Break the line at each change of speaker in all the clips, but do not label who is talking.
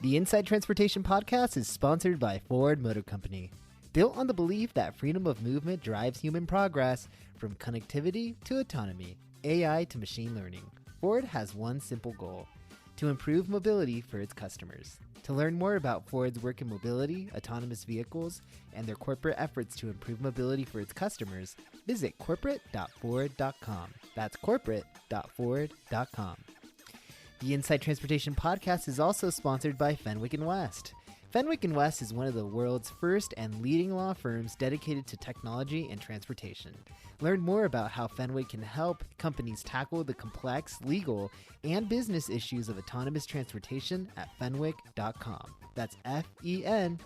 The Inside Transportation Podcast is sponsored by Ford Motor Company. Built on the belief that freedom of movement drives human progress, from connectivity to autonomy, AI to machine learning, Ford has one simple goal: to improve mobility for its customers. To learn more about Ford's work in mobility, autonomous vehicles, and their corporate efforts to improve mobility for its customers, visit corporate.ford.com. That's corporate.ford.com. The Inside Transportation Podcast is also sponsored by Fenwick & West. Fenwick & West is one of the world's first and leading law firms dedicated to technology and transportation. Learn more about how Fenwick can help companies tackle the complex legal and business issues of autonomous transportation at fenwick.com. That's FENWICK.com.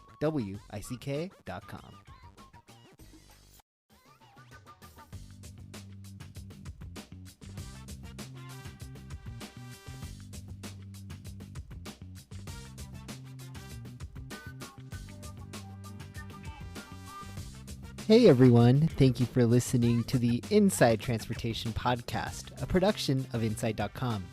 Hey everyone, thank you for listening to the Inside Transportation Podcast, a production of Inside.com.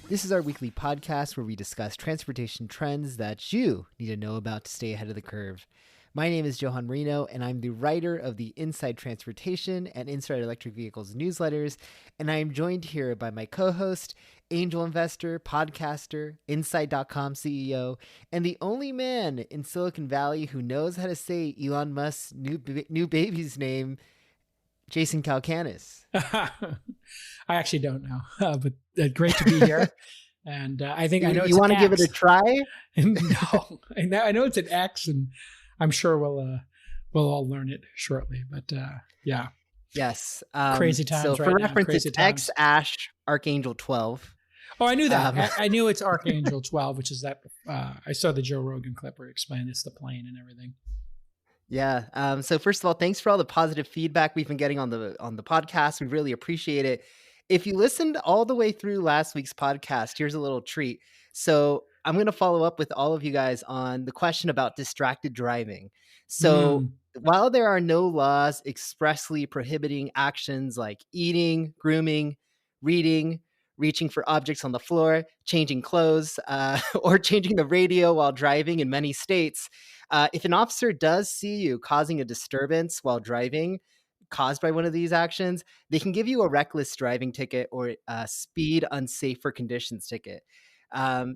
This is our weekly podcast where we discuss transportation trends that you need to know about to stay ahead of the curve. My name is Johan and Moreno, and I'm the writer of the Inside Transportation and Inside Electric Vehicles newsletters, and I am joined here by my co-host, angel investor, podcaster, Inside.com CEO, and the only man in Silicon Valley who knows how to say Elon Musk's new baby's name, Jason Calacanis.
I actually don't know, but great to be here. And I think I know
you want to give it a try.
No, I know it's an X, and I'm sure we'll all learn it shortly. But yeah,
yes,
crazy times.
So
right
for
now,
reference,
crazy
it's
times.
X Ash Archangel 12.
Oh, I knew that. I knew it's Archangel 12, which is that. I saw the Joe Rogan clip where he explained it's the plane and everything.
Yeah. So first of all, thanks for all the positive feedback we've been getting on the podcast. We really appreciate it. If you listened all the way through last week's podcast, here's a little treat. So I'm going to follow up with all of you guys on the question about distracted driving. So while there are no laws expressly prohibiting actions like eating, grooming, reading, reaching for objects on the floor, changing clothes, or changing the radio while driving in many states, if an officer does see you causing a disturbance while driving caused by one of these actions, they can give you a reckless driving ticket or a speed unsafe for conditions ticket.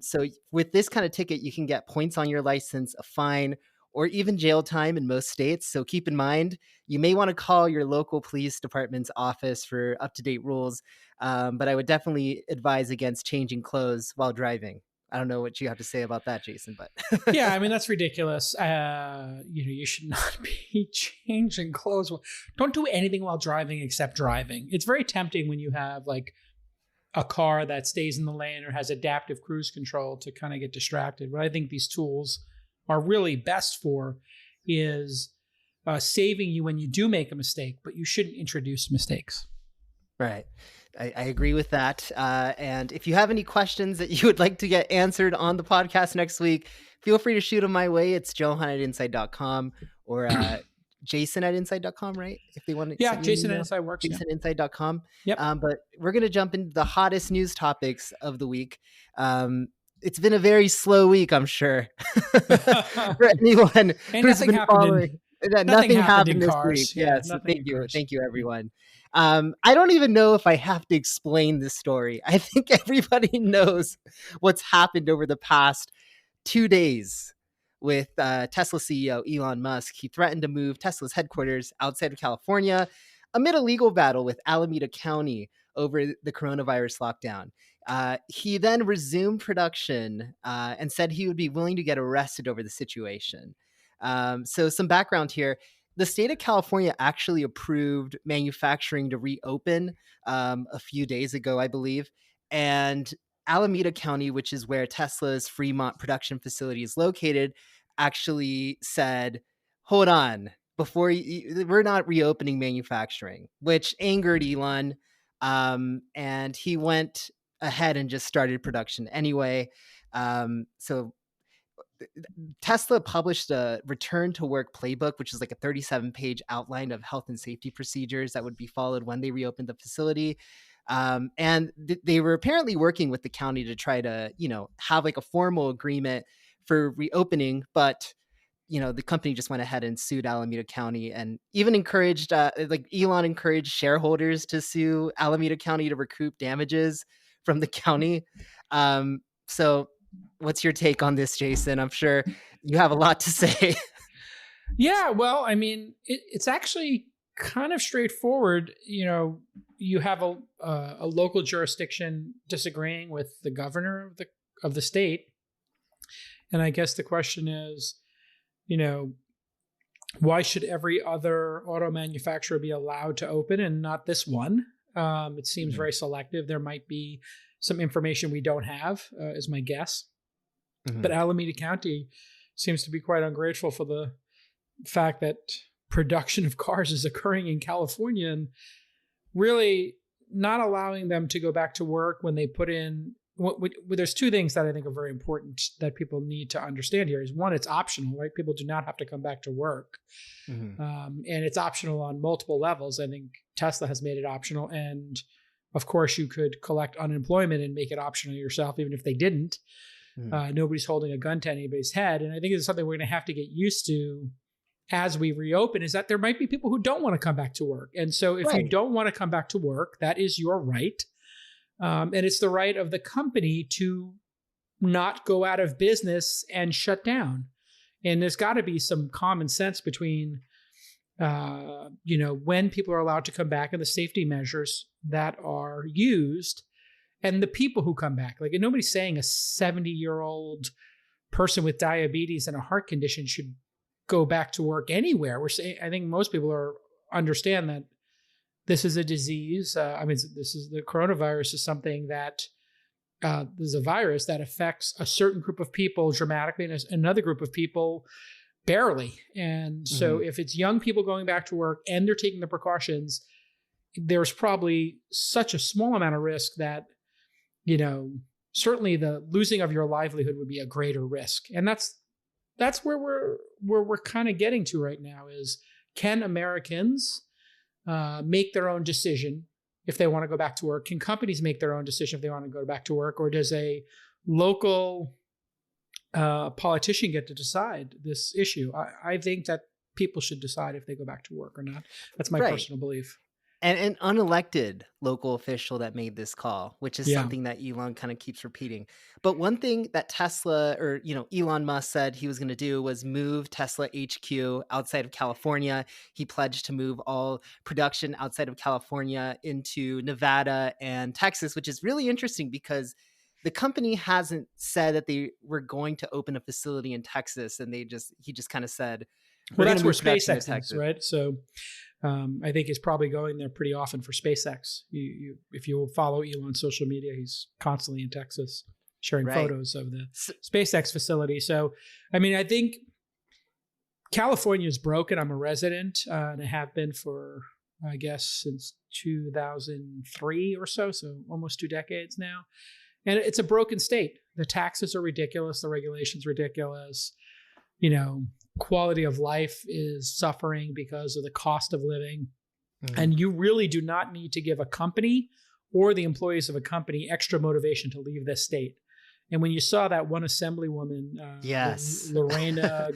So with this kind of ticket, you can get points on your license, a fine, or even jail time in most states. So keep in mind, you may want to call your local police department's office for up-to-date rules. But I would definitely advise against changing clothes while driving. I don't know what you have to say about that, Jason, but
yeah, I mean, that's ridiculous. You should not be changing clothes. Don't do anything while driving except driving. It's very tempting when you have like a car that stays in the lane or has adaptive cruise control to kind of get distracted. What I think these tools are really best for is saving you when you do make a mistake, but you shouldn't introduce mistakes.
Right. I agree with that. And if you have any questions that you would like to get answered on the podcast next week, feel free to shoot them my way. It's Johan@inside.com or Jason@inside.com, right? If they want to.
Yeah, Jason@inside works.
Jason@inside.com.
Yep.
But we're going to jump into the hottest news topics of the week. It's been a very slow week, I'm sure, for anyone who's been following. Nothing happened this week.
Yeah,
yes, thank you, everyone. I don't even know if I have to explain this story. I think everybody knows what's happened over the past 2 days with Tesla CEO Elon Musk. He threatened to move Tesla's headquarters outside of California amid a legal battle with Alameda County over the coronavirus lockdown. He then resumed production and said he would be willing to get arrested over the situation. So some background here. The state of California actually approved manufacturing to reopen a few days ago, I believe. And Alameda County, which is where Tesla's Fremont production facility is located, actually said, hold on, we're not reopening manufacturing, which angered Elon. And he went ahead and just started production anyway. So Tesla published a return to work playbook, which is like a 37-page outline of health and safety procedures that would be followed when they reopened the facility. And they were apparently working with the county to try to, have like a formal agreement for reopening, but the company just went ahead and sued Alameda County and even encouraged, like Elon encouraged shareholders to sue Alameda County to recoup damages from the county. So what's your take on this, Jason? I'm sure you have a lot to say.
Yeah, well, I mean, it's actually kind of straightforward. You have a local jurisdiction disagreeing with the governor of the state, and I guess the question is, why should every other auto manufacturer be allowed to open and not this one? It seems very selective. There might be some information we don't have, is my guess. But Alameda County seems to be quite ungrateful for the fact that production of cars is occurring in California and really not allowing them to go back to work when they put in. There's two things that I think are very important that people need to understand here. Is one, it's optional, right? People do not have to come back to work. And it's optional on multiple levels. I think Tesla has made it optional. And of course, you could collect unemployment and make it optional yourself, even if they didn't. Nobody's holding a gun to anybody's head. And I think it's something we're going to have to get used to as we reopen, is that there might be people who don't want to come back to work. And so if you don't want to come back to work, that is your right. And it's the right of the company to not go out of business and shut down. And there's got to be some common sense between, when people are allowed to come back and the safety measures that are used and the people who come back. Like, and nobody's saying a 70-year-old person with diabetes and a heart condition should go back to work anywhere. I think most people understand that this is a disease. The coronavirus is something that there's a virus that affects a certain group of people dramatically and another group of people barely. And so if it's young people going back to work and they're taking the precautions, there's probably such a small amount of risk that, certainly the losing of your livelihood would be a greater risk. And that's where we're kind of getting to right now is, can Americans make their own decision if they want to go back to work? Can companies make their own decision if they want to go back to work? Or does a local politician get to decide this issue? I think that people should decide if they go back to work or not. That's my personal belief.
And an unelected local official that made this call, which is something that Elon kind of keeps repeating. But one thing that Tesla or, Elon Musk said he was going to do was move Tesla HQ outside of California. He pledged to move all production outside of California into Nevada and Texas, which is really interesting because the company hasn't said that they were going to open a facility in Texas. And he just kind of said,
well, that's where SpaceX is, right? So I think he's probably going there pretty often for SpaceX. If you follow Elon's social media, he's constantly in Texas sharing photos of the SpaceX facility. So, I think California is broken. I'm a resident and I have been for, I guess, since 2003 or so almost 2 decades now. And it's a broken state. The taxes are ridiculous. The regulations ridiculous. Quality of life is suffering because of the cost of living. And you really do not need to give a company or the employees of a company extra motivation to leave this state. And when you saw that one assemblywoman, Lorena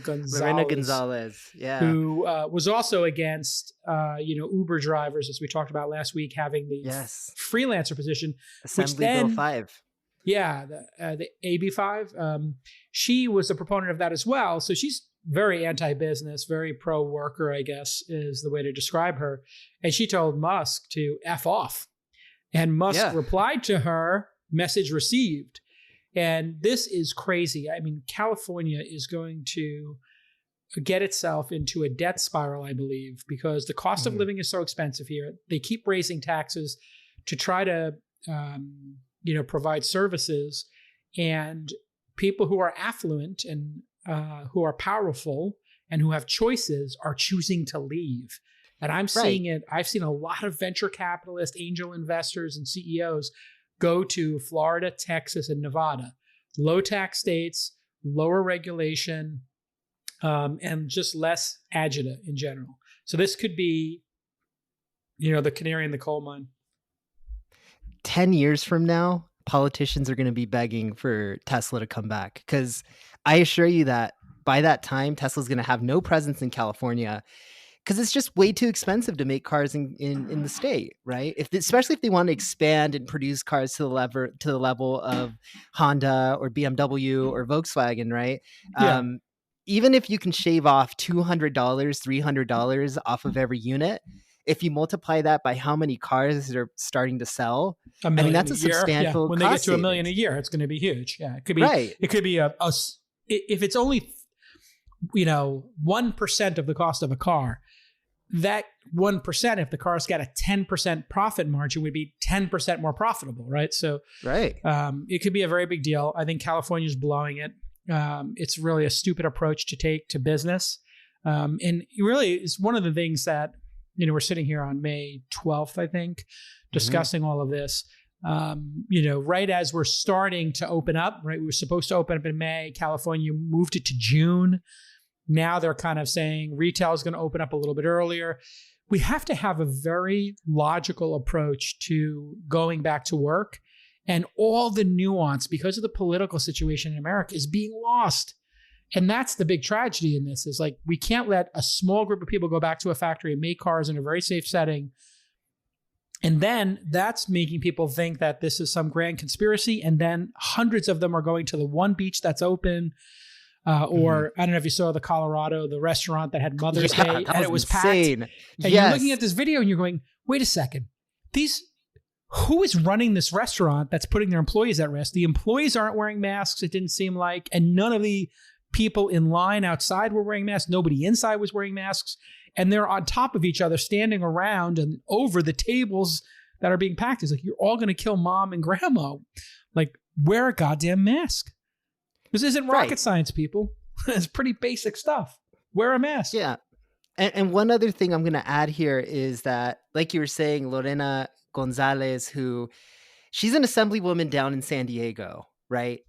Gonzalez, who was also against, Uber drivers, as we talked about last week, having the freelancer position.
Assembly Bill 5.
Yeah, the AB5. She was a proponent of that as well. So she's very anti-business, very pro-worker, I guess, is the way to describe her. And she told Musk to F off. And Musk replied to her, message received. And this is crazy. California is going to get itself into a debt spiral, I believe, because the cost of living is so expensive here. They keep raising taxes to try to, provide services. And people who are affluent and who are powerful and who have choices are choosing to leave. And I'm seeing it. I've seen a lot of venture capitalists, angel investors, and CEOs go to Florida, Texas, and Nevada. Low tax states, lower regulation, and just less agita in general. So this could be, the canary in the coal mine.
10 years from now, politicians are going to be begging for Tesla to come back, because I assure you that by that time, Tesla's going to have no presence in California, because it's just way too expensive to make cars in the state, right? Especially if they want to expand and produce cars to the level of Honda or BMW or Volkswagen, right?
Yeah.
Even if you can shave off $200, $300 off of every unit, if you multiply that by how many cars are starting to sell,
$1 million
that's a
year.
substantial
When they get to $1 million a year, it's going to be huge. Yeah, it could be.
Right.
It could be if it's only 1% of the cost of a car. That 1%, if the car's got a 10% profit margin, would be 10% more profitable, right? So,
right.
It could be a very big deal. I think California's blowing it. It's really a stupid approach to take to business, and really, it's one of the things that we're sitting here on May 12th, I think, discussing all of this. Right as we're starting to open up, right? We were supposed to open up in May. California moved it to June. Now they're kind of saying retail is going to open up a little bit earlier. We have to have a very logical approach to going back to work, and all the nuance, because of the political situation in America, is being lost. And that's the big tragedy in this, is like, we can't let a small group of people go back to a factory and make cars in a very safe setting. And then that's making people think that this is some grand conspiracy. And then hundreds of them are going to the one beach that's open. Or I don't know if you saw the restaurant that had Mother's Day, and it was
insane.
Packed. And you're looking at this video and you're going, wait a second, who is running this restaurant that's putting their employees at risk? The employees aren't wearing masks, it didn't seem like, and none of the people in line outside were wearing masks. Nobody inside was wearing masks. And they're on top of each other, standing around and over the tables that are being packed. It's like, you're all going to kill mom and grandma. Like, wear a goddamn mask. This isn't rocket science, people. It's pretty basic stuff. Wear a mask.
Yeah. And one other thing I'm going to add here is that, like you were saying, Lorena Gonzalez, she's an assemblywoman down in San Diego, right?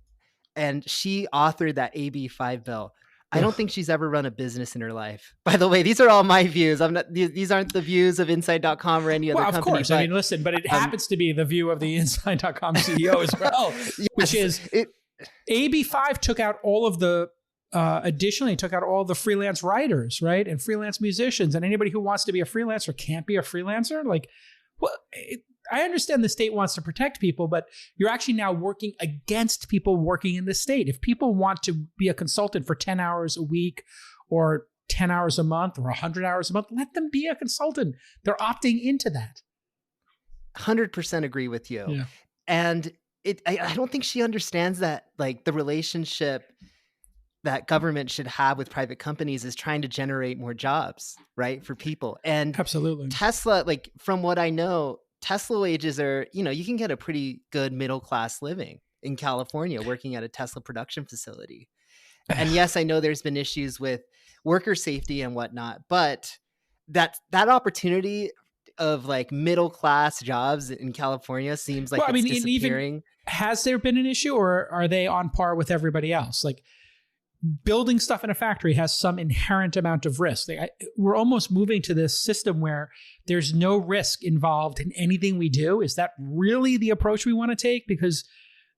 And she authored that AB 5 bill. I don't think she's ever run a business in her life. By the way, these are all my views. These aren't the views of Inside.com or any other company. Of course.
But, I mean, listen, but it happens to be the view of the Inside.com CEO as well, which is AB 5 took out all of the, additionally took out all the freelance writers, right? And freelance musicians, and anybody who wants to be a freelancer can't be a freelancer. Like, well, I understand the state wants to protect people, but you're actually now working against people working in the state. If people want to be a consultant for 10 hours a week or 10 hours a month or 100 hours a month, let them be a consultant. They're opting into that.
100% agree with you.
Yeah.
And I don't think she understands that, like, the relationship that government should have with private companies is trying to generate more jobs, right, for people. And
absolutely,
Tesla, like, from what I know, Tesla wages are, you can get a pretty good middle-class living in California working at a Tesla production facility. And yes, I know there's been issues with worker safety and whatnot, but that opportunity of, like, middle-class jobs in California seems like it's disappearing.
Has there been an issue, or are they on par with everybody else? Like, building stuff in a factory has some inherent amount of risk. We're almost moving to this system where there's no risk involved in anything we do. Is that really the approach we want to take? Because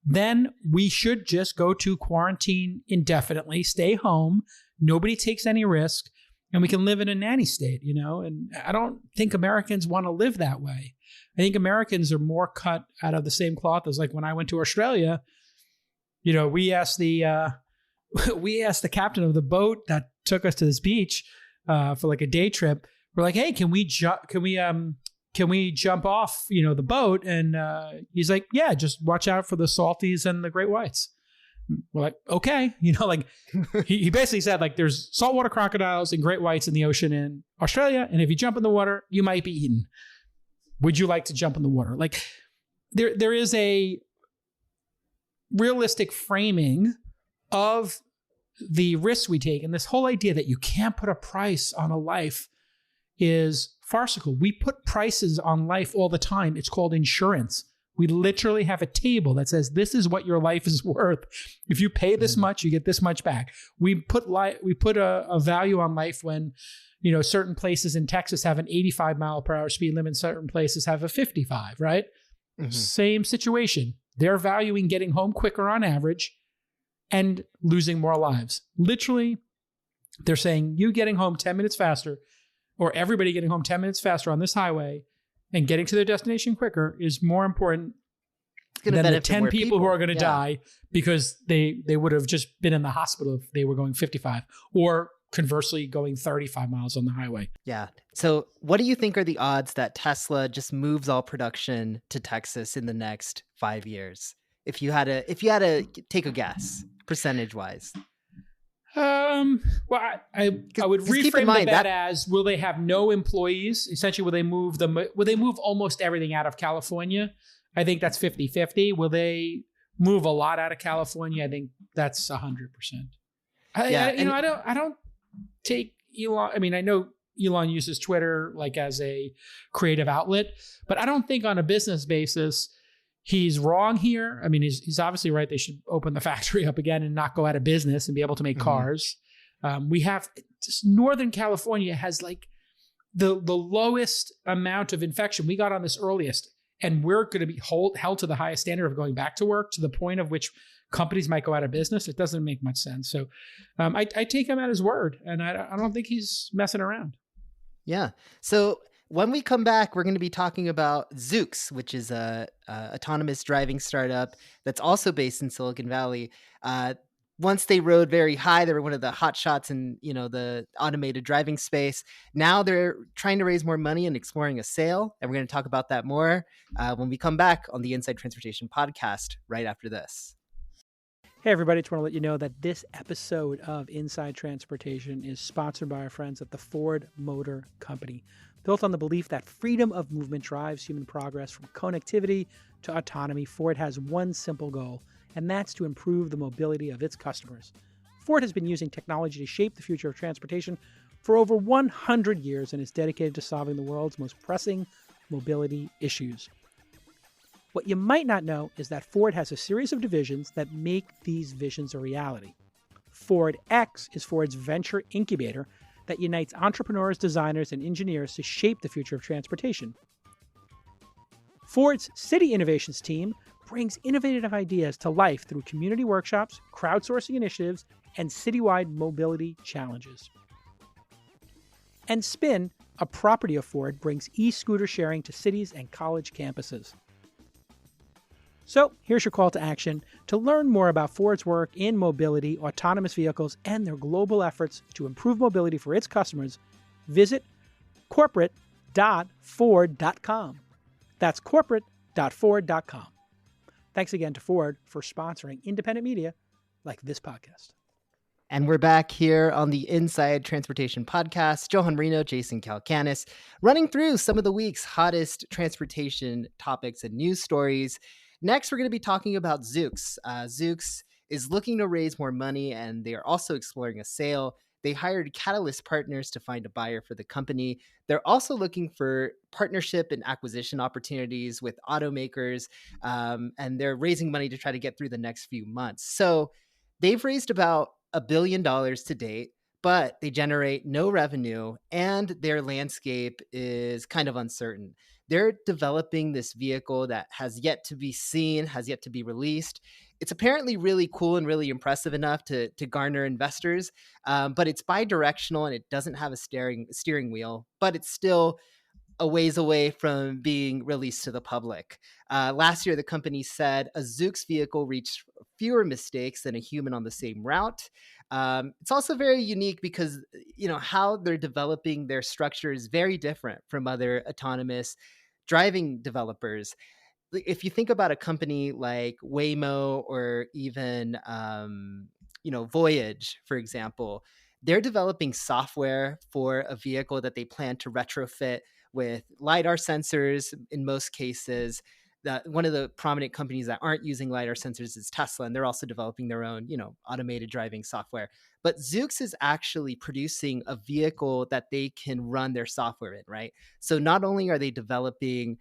then we should just go to quarantine indefinitely, stay home, nobody takes any risk, and we can live in a nanny state, And I don't think Americans want to live that way. I think Americans are more cut out of the same cloth as, like, when I went to Australia, we asked the captain of the boat that took us to this beach for, like, a day trip. We're like, hey, can we jump off, the boat? And he's like, yeah, just watch out for the salties and the great whites. We're like, okay, like he basically said, like, there's saltwater crocodiles and great whites in the ocean in Australia, and if you jump in the water, you might be eaten. Would you like to jump in the water? Like, there is a realistic framing of the risks we take. And this whole idea that you can't put a price on a life is farcical. We put prices on life all the time. It's called insurance. We literally have a table that says, this is what your life is worth. If you pay this much, you get this much back. We put a value on life when, certain places in Texas have an 85 mile per hour speed limit. Certain places have a 55, right? Mm-hmm. Same situation. they're valuing getting home quicker on average and losing more lives. Literally, they're saying you getting home 10 minutes faster, or everybody getting home 10 minutes faster on this highway and getting to their destination quicker is more important than the 10 people who are going to die because they would have just been in the hospital if they were going 55, or conversely going 35 miles on the highway.
Yeah. So what do you think are the odds that Tesla just moves all production to Texas in the next 5 years? If you had to take a guess, percentage wise.
Well, I would reframe that as, will they have no employees? Essentially, will they move almost everything out of California? I think that's 50-50. Will they move a lot out of California? I think that's 100%. I don't take Elon. I mean, I know Elon uses Twitter like as a creative outlet, but I don't think on a business basis he's wrong here. I mean, he's obviously right. They should open the factory up again and not go out of business and be able to make cars. We have just Northern California has like the lowest amount of infection. We got on this earliest, and we're going to be held to the highest standard of going back to work, to the point of which companies might go out of business. It doesn't make much sense. So I take him at his word, and I don't think he's messing around. Yeah.
So when we come back, we're going to be talking about Zoox, which is a autonomous driving startup that's also based in Silicon Valley. Once they rode very high, they were one of the hot shots in, the automated driving space. Now they're trying to raise more money and exploring a sale. And we're going to talk about that more when we come back on the Inside Transportation podcast right after this.
Hey, everybody. Just want to let you know that this episode of Inside Transportation is sponsored by our friends at the Ford Motor Company. Built on the belief that freedom of movement drives human progress from connectivity to autonomy, Ford has one simple goal, and that's to improve the mobility of its customers. Ford has been using technology to shape the future of transportation for over 100 years and is dedicated to solving the world's most pressing mobility issues. What you might not know is that Ford has a series of divisions that make these visions a reality. Ford X is Ford's venture incubator that unites entrepreneurs, designers, and engineers to shape the future of transportation. Ford's City Innovations team brings innovative ideas to life through community workshops, crowdsourcing initiatives, and citywide mobility challenges. And Spin, a property of Ford, brings e-scooter sharing to cities and college campuses. So here's your call to action. To learn more about Ford's work in mobility, autonomous vehicles, and their global efforts to improve mobility for its customers, visit corporate.ford.com. That's corporate.ford.com. Thanks again to Ford for sponsoring independent media like this podcast.
And we're back here on the Inside Transportation podcast. Johan Moreno, Jason Calacanis, running through some of the week's hottest transportation topics and news stories. Next, we're going to be talking about Zoox. Zoox is looking to raise more money, and they are also exploring a sale. They hired Catalyst Partners to find a buyer for the company. They're also looking for partnership and acquisition opportunities with automakers, and they're raising money to try to get through the next few months. So they've raised about $1 billion to date, but they generate no revenue, and their landscape is kind of uncertain. They're developing this vehicle that has yet to be seen, has yet to be released. It's apparently really cool and really impressive enough to garner investors, but it's bi-directional and it doesn't have a steering wheel, but it's still a ways away from being released to the public. Last year, the company said a Zoox vehicle reached fewer mistakes than a human on the same route. It's also very unique because, how they're developing their structure is very different from other autonomous driving developers. If you think about a company like Waymo or even, Voyage, for example, they're developing software for a vehicle that they plan to retrofit with LiDAR sensors in most cases. One of the prominent companies that aren't using LiDAR sensors is Tesla, and they're also developing their own, automated driving software. But Zoox is actually producing a vehicle that they can run their software in, right? So not only are they developing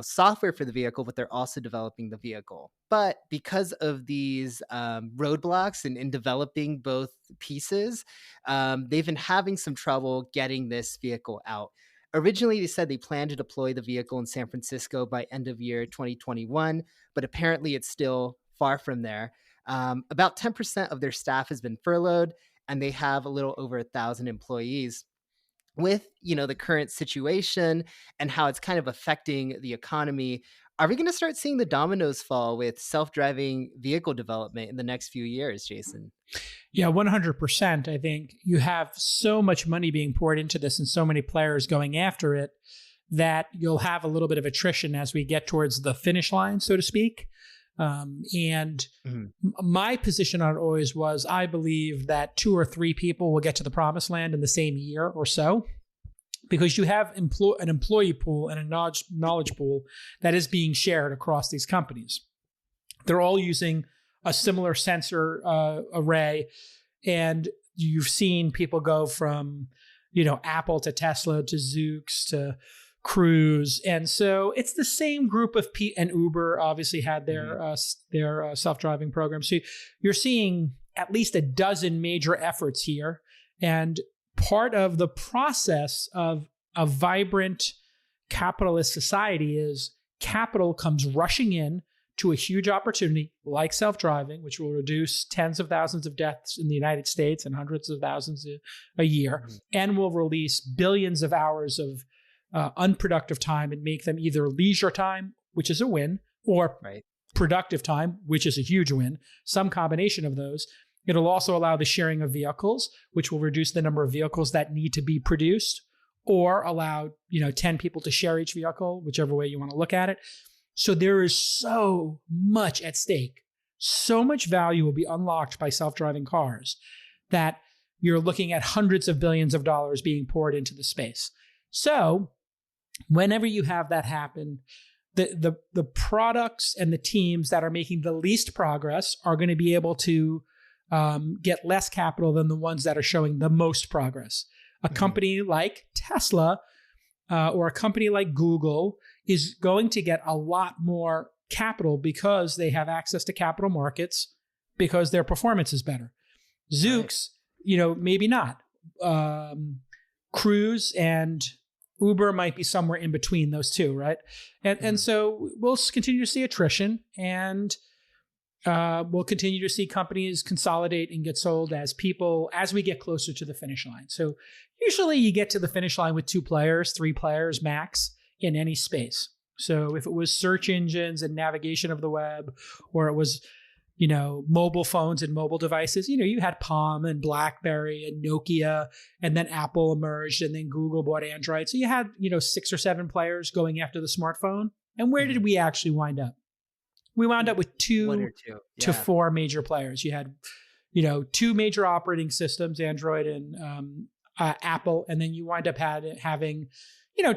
software for the vehicle, but they're also developing the vehicle. But because of these roadblocks in developing both pieces, they've been having some trouble getting this vehicle out. Originally, they said they planned to deploy the vehicle in San Francisco by end of year 2021, but apparently it's still far from there. About 10% of their staff has been furloughed, and they have a little over 1,000 employees. With the current situation and how it's kind of affecting the economy, are we going to start seeing the dominoes fall with self-driving vehicle development in the next few years, Jason?
Yeah, 100%. I think you have so much money being poured into this and so many players going after it that you'll have a little bit of attrition as we get towards the finish line, so to speak. And my position on it always was, I believe that 2 or 3 people will get to the promised land in the same year or so, because you have an employee pool and a knowledge pool that is being shared across these companies. They're all using a similar sensor array, and you've seen people go from, Apple to Tesla to Zoox to Cruise, and so it's the same group of people. And Uber obviously had their self-driving program. So you're seeing at least a dozen major efforts here, and part of the process of a vibrant capitalist society is capital comes rushing in to a huge opportunity like self-driving, which will reduce tens of thousands of deaths in the United States and hundreds of thousands a year, and will release billions of hours of unproductive time and make them either leisure time, which is a win, or productive time, which is a huge win, some combination of those. It'll also allow the sharing of vehicles, which will reduce the number of vehicles that need to be produced, or allow 10 people to share each vehicle, whichever way you want to look at it. So there is so much at stake. So much value will be unlocked by self-driving cars that you're looking at hundreds of billions of dollars being poured into the space. So whenever you have that happen, the products and the teams that are making the least progress are going to be able to get less capital than the ones that are showing the most progress. A company like Tesla or a company like Google is going to get a lot more capital because they have access to capital markets, because their performance is better. Zoox, maybe not. Cruise and Uber might be somewhere in between those two, right? And so we'll continue to see attrition, and we'll continue to see companies consolidate and get sold as we get closer to the finish line. So usually you get to the finish line with 2 players, 3 players max in any space. So if it was search engines and navigation of the web, or it was, mobile phones and mobile devices, you had Palm and BlackBerry and Nokia, and then Apple emerged, and then Google bought Android. So you had, 6 or 7 players going after the smartphone. And where did we actually wind up? We wound up with 2 to 4 major players. You had, 2 major operating systems, Android and Apple, and then you wind up having,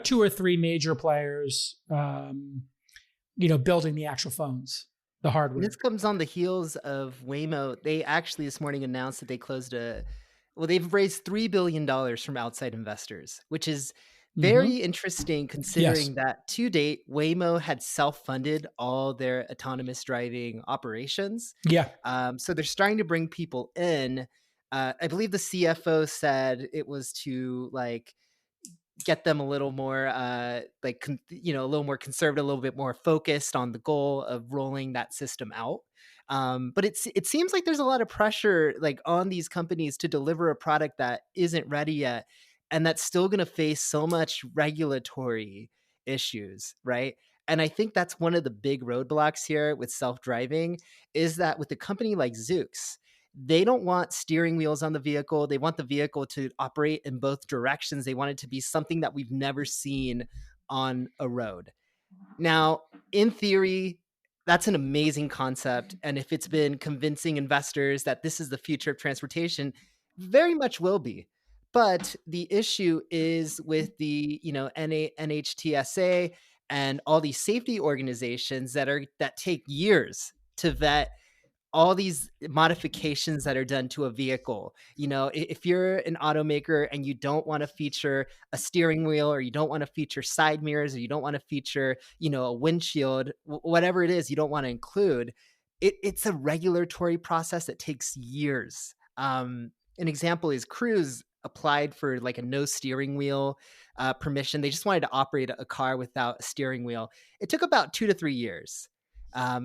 2 or 3 major players, building the actual phones, the hardware.
And this comes on the heels of Waymo. They actually this morning announced that they've raised $3 billion from outside investors, which is very interesting considering that to date, Waymo had self-funded all their autonomous driving operations. So they're starting to bring people in. I believe the CFO said it was to get them a little more a little more conservative, a little bit more focused on the goal of rolling that system out. But it seems like there's a lot of pressure on these companies to deliver a product that isn't ready yet, and that's still going to face so much regulatory issues, right? And I think that's one of the big roadblocks here with self-driving, is that with a company like Zoox, they don't want steering wheels on the vehicle. They want the vehicle to operate in both directions. They want it to be something that we've never seen on a road. Now, in theory, that's an amazing concept. And if it's been convincing investors that this is the future of transportation, very much will be. But the issue is with the, NHTSA and all these safety organizations that take years to vet all these modifications that are done to a vehicle. If you're an automaker and you don't want to feature a steering wheel, or you don't want to feature side mirrors, or you don't want to feature, a windshield, whatever it is you don't want to include, it's a regulatory process that takes years. An example is Cruise. applied for like a no steering wheel permission. They just wanted to operate a car without a steering wheel. It took about 2 to 3 years.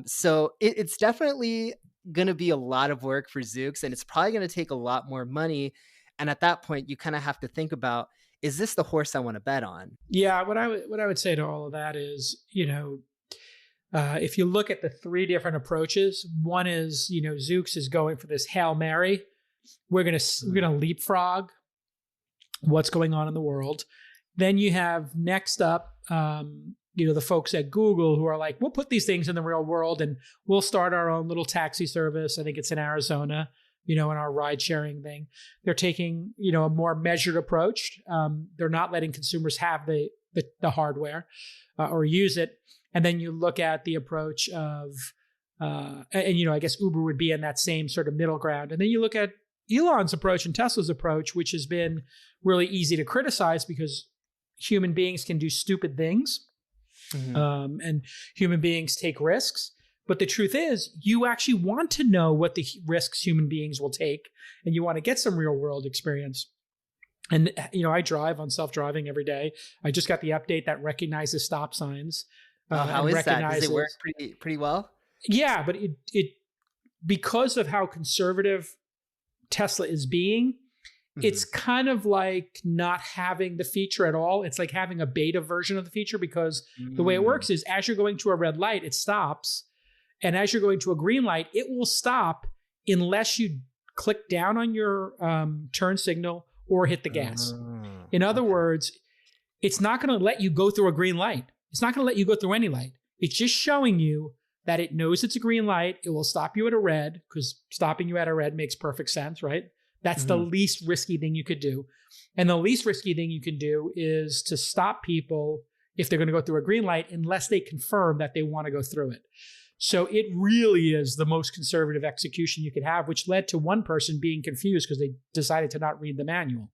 So it's definitely going to be a lot of work for Zoox, and it's probably going to take a lot more money. And at that point, you kind of have to think about, is this the horse I want to bet on?
Yeah, what I would say to all of that is, if you look at the three different approaches, one is, Zoox is going for this Hail Mary. We're gonna leapfrog what's going on in the world. Then you have next up, the folks at Google who are like, we'll put these things in the real world and we'll start our own little taxi service. I think it's in Arizona, in our ride sharing thing. They're taking, a more measured approach. They're not letting consumers have the hardware or use it. And then you look at the approach of, I guess Uber would be in that same sort of middle ground. And then you look at Elon's approach and Tesla's approach, which has been really easy to criticize because human beings can do stupid things, and human beings take risks. But the truth is, you actually want to know what the risks human beings will take, and you want to get some real world experience. And, I drive on self-driving every day. I just got the update that recognizes stop signs.
How is that? Does it work pretty well?
Yeah, but it because of how conservative Tesla is being, it's kind of like not having the feature at all. It's like having a beta version of the feature, because the way it works is as you're going to a red light, it stops. And as you're going to a green light, it will stop unless you click down on your turn signal or hit the gas. In other words, it's not going to let you go through a green light. It's not going to let you go through any light. It's just showing you that it knows it's a green light. It will stop you at a red, because stopping you at a red makes perfect sense, right? That's the least risky thing you could do. And the least risky thing you can do is to stop people if they're going to go through a green light unless they confirm that they want to go through it. So it really is the most conservative execution you could have, which led to one person being confused because they decided to not read the manual.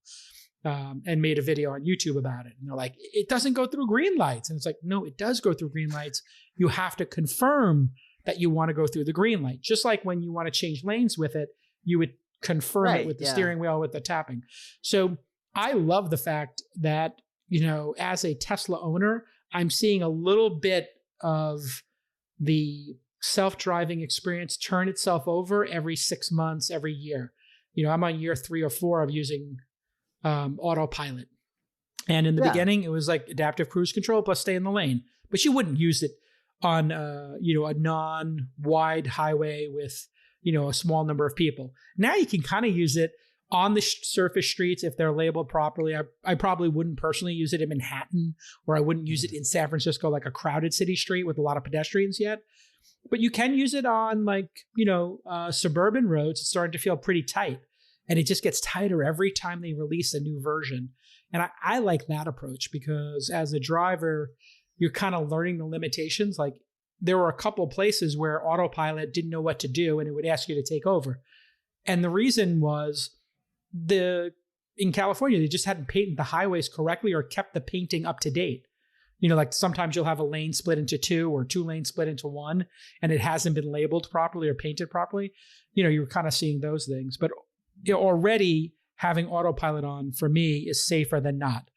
And made a video on YouTube about it. And they're like, it doesn't go through green lights. And it's like, no, it does go through green lights. You have to confirm that you want to go through the green light. Just like when you want to change lanes with it, you would confirm it with the steering wheel, with the tapping. So I love the fact that, as a Tesla owner, I'm seeing a little bit of the self-driving experience turn itself over every 6 months, every year. I'm on year 3 or 4 of using autopilot. And in the beginning, it was like adaptive cruise control plus stay in the lane. But you wouldn't use it on, a non-wide highway with, a small number of people. Now you can kind of use it on the surface streets if they're labeled properly. I probably wouldn't personally use it in Manhattan, or I wouldn't use it in San Francisco, like a crowded city street with a lot of pedestrians yet. But you can use it on suburban roads. It's starting to feel pretty tight. And it just gets tighter every time they release a new version. And I like that approach, because as a driver, you're kind of learning the limitations. Like, there were a couple of places where autopilot didn't know what to do and it would ask you to take over. And the reason was in California, they just hadn't painted the highways correctly or kept the painting up to date. Like sometimes you'll have a lane split into 2 or 2 lanes split into 1, and it hasn't been labeled properly or painted properly. You're kind of seeing those things. But already having autopilot on, for me, is safer than not.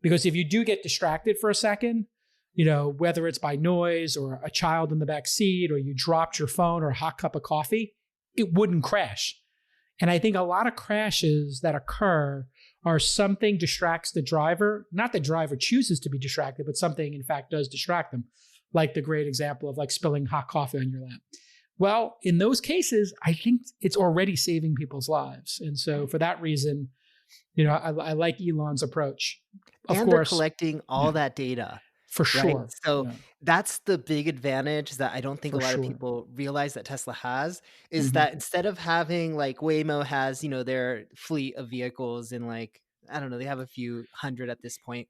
Because if you do get distracted for a second, whether it's by noise or a child in the back seat, or you dropped your phone or a hot cup of coffee, it wouldn't crash. And I think a lot of crashes that occur are something distracts the driver. Not the driver chooses to be distracted, but something in fact does distract them. Like the great example of like spilling hot coffee on your lap. Well, in those cases, I think it's already saving people's lives. And so for that reason, I like Elon's approach. Of course,
they're collecting all that data.
For sure.
Right? So that's the big advantage that I don't think a lot of people realize that Tesla has, is that instead of having like Waymo has, their fleet of vehicles, and like, I don't know, they have a few hundred at this point.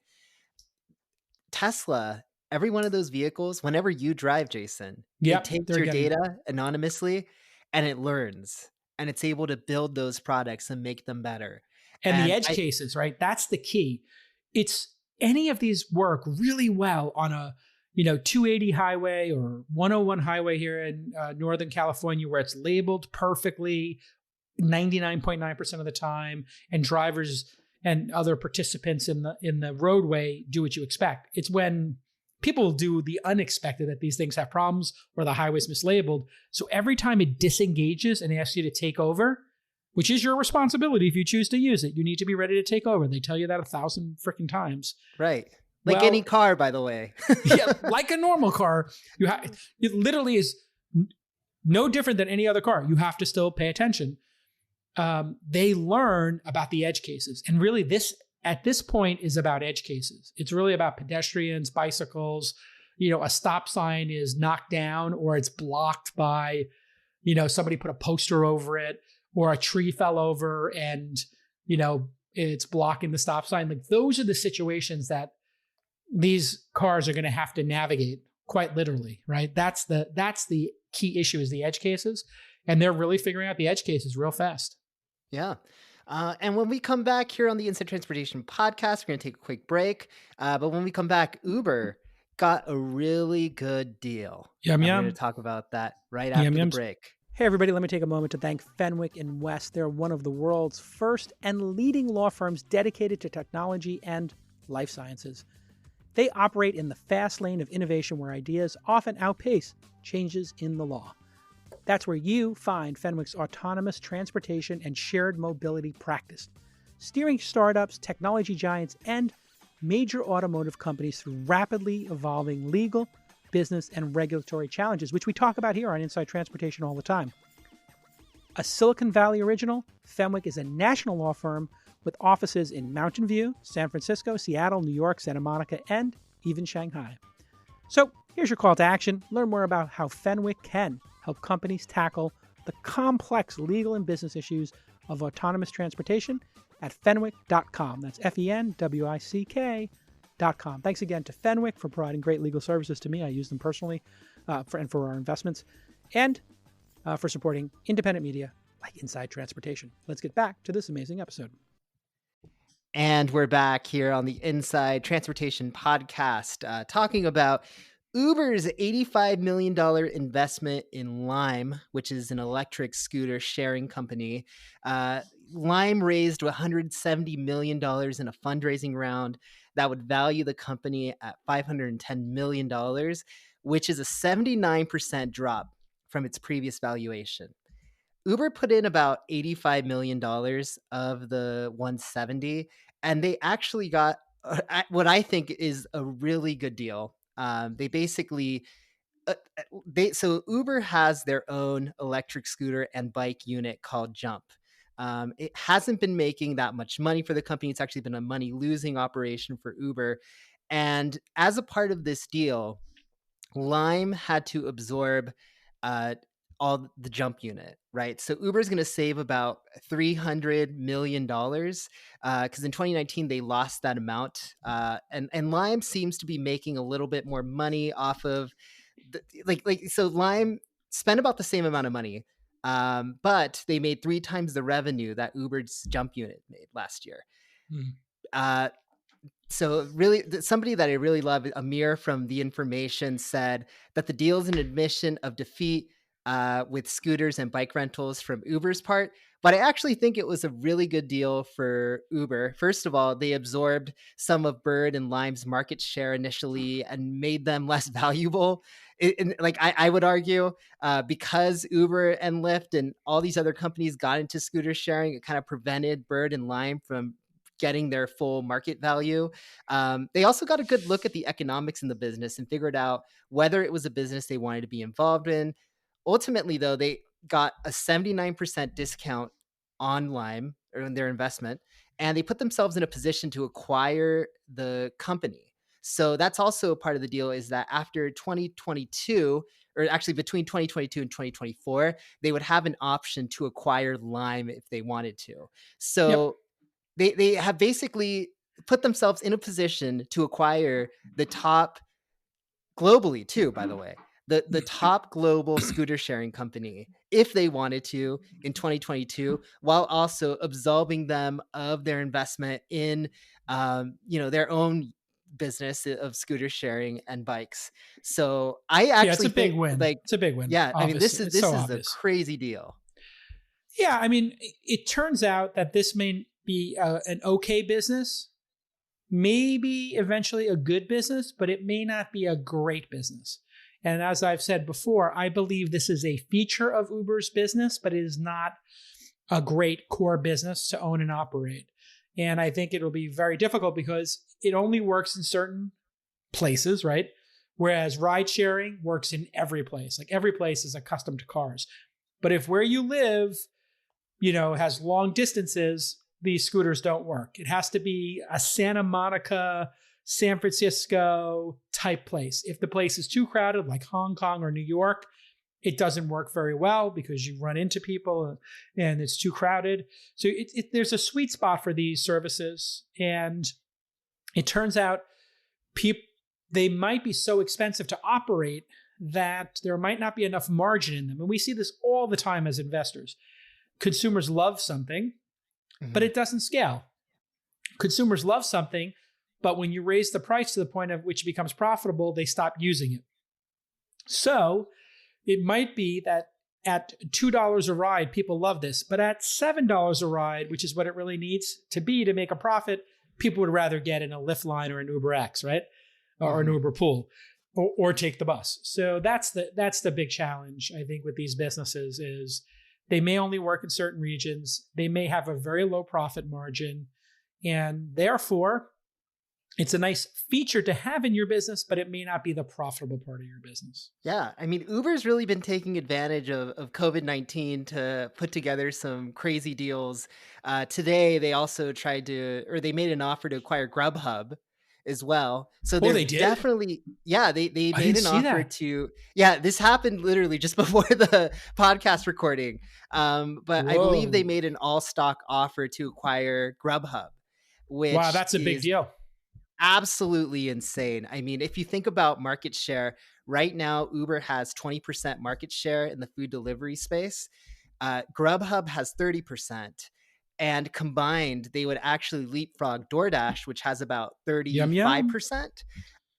Tesla, every one of those vehicles, whenever you drive, Jason, it takes your data anonymously and it learns, and it's able to build those products and make them better.
And the edge cases, right? That's the key. It's any of these work really well on a 280 highway or 101 highway here in Northern California, where it's labeled perfectly. 99.9% of the time, and drivers and other participants in the roadway do what you expect. It's when people do the unexpected that these things have problems or the highway's mislabeled. So every time it disengages and asks you to take over, which is your responsibility if you choose to use it, you need to be ready to take over. They tell you that 1,000 freaking times.
Right. Like
Well,
any car, by the way.
yeah, like a normal car, it literally is no different than any other car. You have to still pay attention. They learn about the edge cases, and really, this at this point is about edge cases. It's really about pedestrians, bicycles. A stop sign is knocked down, or it's blocked by, somebody put a poster over it, or a tree fell over and it's blocking the stop sign. Like, those are the situations that these cars are going to have to navigate, quite literally, right? That's the key issue, is the edge cases. And they're really figuring out the edge cases real fast.
Yeah. And when we come back here on the Inside Transportation podcast, we're going to take a quick break. But when we come back, Uber got a really good deal.
Yum,
We're
yum.
going to talk about that right after the break.
Hey, everybody, let me take a moment to thank Fenwick & West. They're one of the world's first and leading law firms dedicated to technology and life sciences. They operate in the fast lane of innovation where ideas often outpace changes in the law. That's where you find Fenwick's autonomous transportation and shared mobility practice, steering startups, technology giants, and major automotive companies through rapidly evolving legal, business, and regulatory challenges, which we talk about here on Inside Transportation all the time. A Silicon Valley original, Fenwick is a national law firm with offices in Mountain View, San Francisco, Seattle, New York, Santa Monica, and even Shanghai. So here's your call to action. Learn more about how Fenwick can help companies tackle the complex legal and business issues of autonomous transportation at fenwick.com. That's FENWICK.com. Thanks again to Fenwick for providing great legal services to me. I use them personally for our investments, and for supporting independent media like Inside Transportation. Let's get back to this amazing episode.
And we're back here on the Inside Transportation podcast, talking about Uber's $85 million investment in Lime, which is an electric scooter sharing company. Lime raised $170 million in a fundraising round that would value the company at $510 million, which is a 79% drop from its previous valuation. Uber put in about $85 million of the 170, and they actually got what I think is a really good deal. They basically, so Uber has their own electric scooter and bike unit called Jump. It hasn't been making that much money for the company. It's actually been a money-losing operation for Uber. And as a part of this deal, Lime had to absorb all the Jump unit, right? So Uber is going to save about $300 million because in 2019 they lost that amount. And Lime seems to be making a little bit more money off of so Lime spent about the same amount of money, but they made 3 times the revenue that Uber's Jump unit made last year. So really, somebody that I really love, Amir from The Information, said that the deal is an admission of defeat with scooters and bike rentals from Uber's part. But I actually think it was a really good deal for Uber. First of all, they absorbed some of Bird and Lime's market share initially and made them less valuable. I would argue, because Uber and Lyft and all these other companies got into scooter sharing, it kind of prevented Bird and Lime from getting their full market value. They also got a good look at the economics in the business and figured out whether it was a business they wanted to be involved in. Ultimately, though, they got a 79% discount on Lime or in their investment, and they put themselves in a position to acquire the company. So that's also a part of the deal, is that after 2022, or actually between 2022 and 2024, they would have an option to acquire Lime if they wanted to. So they have basically put themselves in a position to acquire the top globally too, by the way, the top global scooter sharing company if they wanted to in 2022, while also absolving them of their investment in their own business of scooter sharing and bikes. So I actually
it's a big win.
Like,
it's a big win.
Yeah, I mean, this is
so
a crazy deal.
Yeah, I mean, it turns out that this may be an okay business, maybe eventually a good business, but it may not be a great business. And as I've said before, I believe this is a feature of Uber's business, but it is not a great core business to own and operate. And I think it'll be very difficult because it only works in certain places, right? Whereas ride sharing works in every place. Like every place is accustomed to cars. But if where you live, has long distances, these scooters don't work. It has to be a Santa Monica, San Francisco type place. If the place is too crowded, like Hong Kong or New York, it doesn't work very well because you run into people and it's too crowded. So there's a sweet spot for these services. And it turns out they might be so expensive to operate that there might not be enough margin in them. And we see this all the time as investors. Consumers love something, but it doesn't scale. Consumers love something, but when you raise the price to the point at which it becomes profitable, they stop using it. So it might be that at $2 a ride, people love this, but at $7 a ride, which is what it really needs to be to make a profit, people would rather get in a Lyft line or an Uber X, right? Or an Uber Pool, or take the bus. So that's the big challenge, I think, with these businesses is they may only work in certain regions. They may have a very low profit margin, and therefore it's a nice feature to have in your business, but it may not be the profitable part of your business.
Yeah. I mean, Uber's really been taking advantage of COVID-19 to put together some crazy deals. Today, they also they made an offer to acquire Grubhub as well. So
they did?
Definitely, they made an offer this happened literally just before the podcast recording. But I believe they made an all stock offer to acquire Grubhub, which
that's a big deal.
Absolutely insane. I mean, if you think about market share, right now, Uber has 20% market share in the food delivery space. Grubhub has 30%. And combined, they would actually leapfrog DoorDash, which has about 35%.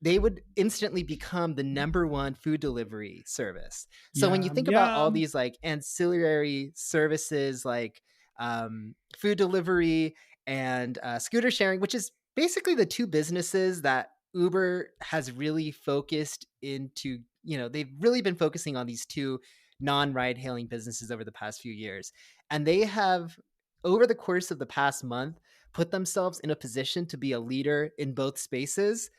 They would instantly become the number one food delivery service. So when you think about all these like ancillary services like food delivery and scooter sharing, which is basically the two businesses that Uber has really focused into, they've really been focusing on these two non-ride hailing businesses over the past few years. And they have, over the course of the past month, put themselves in a position to be a leader in both spaces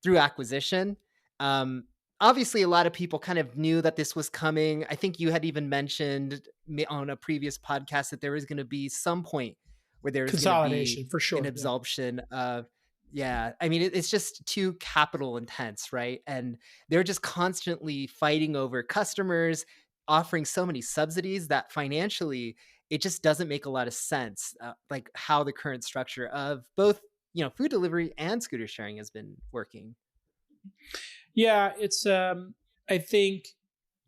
through acquisition. Obviously, a lot of people kind of knew that this was coming. I think you had even mentioned on a previous podcast that there was going to be some point where there's
consolidation for sure,
an absorption of, I mean, it's just too capital intense, right? And they're just constantly fighting over customers, offering so many subsidies that financially it just doesn't make a lot of sense, like how the current structure of both, food delivery and scooter sharing has been working.
Yeah, it's, I think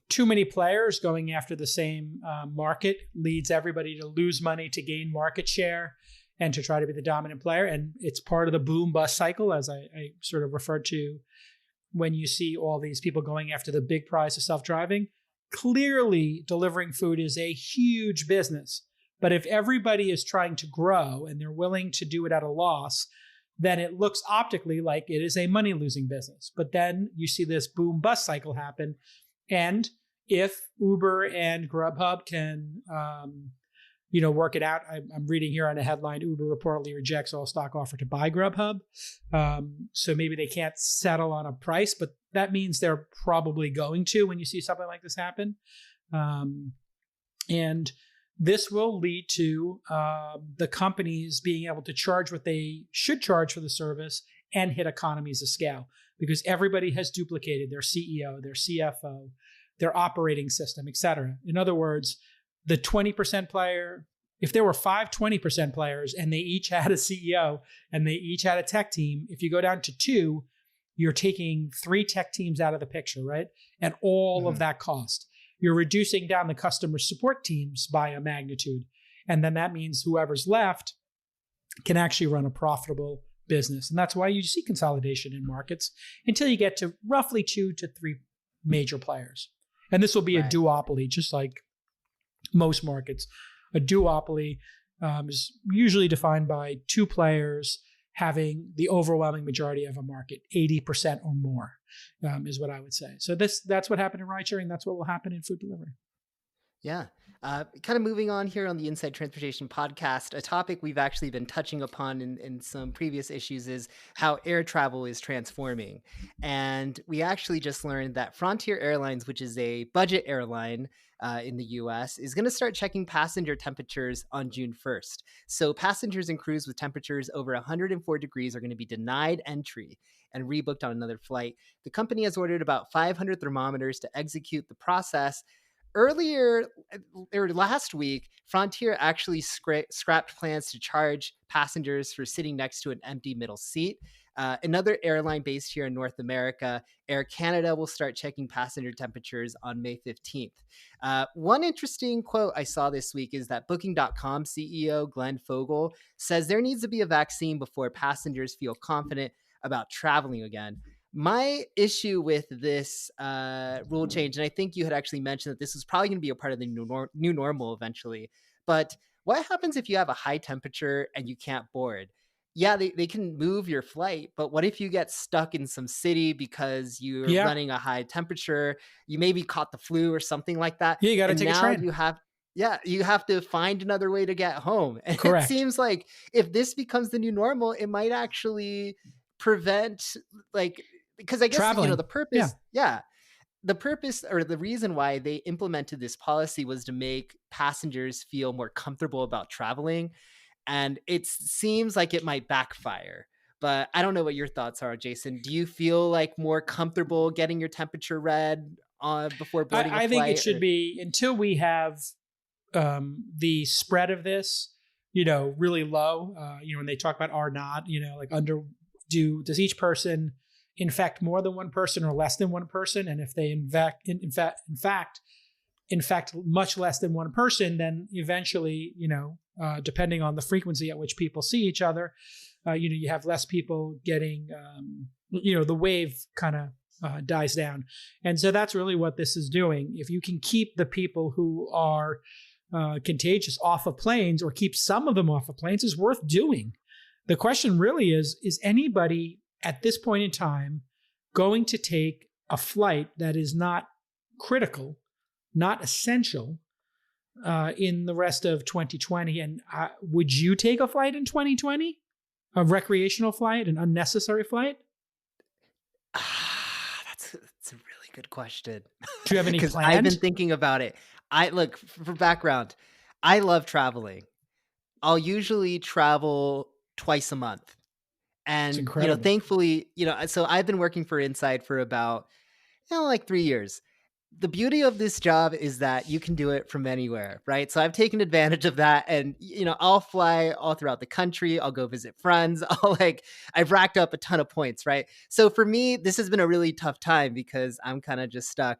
too many players going after the same market leads everybody to lose money to gain market share and to try to be the dominant player. And it's part of the boom bust cycle, as I sort of referred to when you see all these people going after the big prize of self-driving. Clearly, delivering food is a huge business. But if everybody is trying to grow and they're willing to do it at a loss, then it looks optically like it is a money-losing business. But then you see this boom-bust cycle happen. And if Uber and Grubhub can, work it out, I'm reading here on a headline, Uber reportedly rejects all stock offer to buy Grubhub. So maybe they can't settle on a price, but that means they're probably going to when you see something like this happen. And this will lead to the companies being able to charge what they should charge for the service and hit economies of scale, because everybody has duplicated their CEO, their CFO, their operating system, et cetera. In other words, the 20% player, if there were 5 20% players and they each had a CEO and they each had a tech team, if you go down to 2, you're taking 3 tech teams out of the picture, right? And all of that cost. You're reducing down the customer support teams by a magnitude. And then that means whoever's left can actually run a profitable business. And that's why you see consolidation in markets until you get to roughly 2 to 3 major players. And this will be a duopoly, just like most markets. A duopoly is usually defined by two players having the overwhelming majority of a market, 80% or more, is what I would say. So that's what happened in ride sharing. That's what will happen in food delivery.
Yeah. Kind of moving on here on the Inside Transportation podcast, a topic we've actually been touching upon in some previous issues is how air travel is transforming. And we actually just learned that Frontier Airlines, which is a budget airline in the US, is going to start checking passenger temperatures on June 1st. So passengers and crews with temperatures over 104 degrees are going to be denied entry and rebooked on another flight. The company has ordered about 500 thermometers to execute the process. Earlier, or last week, Frontier actually scrapped plans to charge passengers for sitting next to an empty middle seat. Another airline based here in North America, Air Canada, will start checking passenger temperatures on May 15th. One interesting quote I saw this week is that Booking.com CEO Glenn Fogel says there needs to be a vaccine before passengers feel confident about traveling again. My issue with this rule change, and I think you had actually mentioned that this was probably going to be a part of the new normal eventually, but what happens if you have a high temperature and you can't board? Yeah, they can move your flight, but what if you get stuck in some city because you're running a high temperature, you maybe caught the flu or something like that?
Yeah, you got to take a train.
You have to find another way to get home. And
Correct.
It seems like if this becomes the new normal, it might actually prevent, like, because I guess,
traveling.
The purpose, the purpose or the reason why they implemented this policy was to make passengers feel more comfortable about traveling. And it seems like it might backfire. But I don't know what your thoughts are, Jason. Do you feel like more comfortable getting your temperature read before boarding a flight?
I think it should be, until we have the spread of this, really low. When they talk about R naught, does each person infect more than one person or less than one person? And if they infect much less than one person, then eventually, depending on the frequency at which people see each other, you have less people getting, the wave kind of dies down. And so that's really what this is doing. If you can keep the people who are contagious off of planes, or keep some of them off of planes, is worth doing. The question really is anybody at this point in time going to take a flight that is not critical, not essential, in the rest of 2020? And would you take a flight in 2020? A recreational flight, an unnecessary flight?
That's a really good question.
Do you have any plans?
I've been thinking about it. Look, for background, I love traveling. I'll usually travel twice a month. And, thankfully, so I've been working for Inside for about, like 3 years. The beauty of this job is that you can do it from anywhere, right? So I've taken advantage of that, and, I'll fly all throughout the country. I'll go visit friends. I've racked up a ton of points, right? So for me, this has been a really tough time because I'm kind of just stuck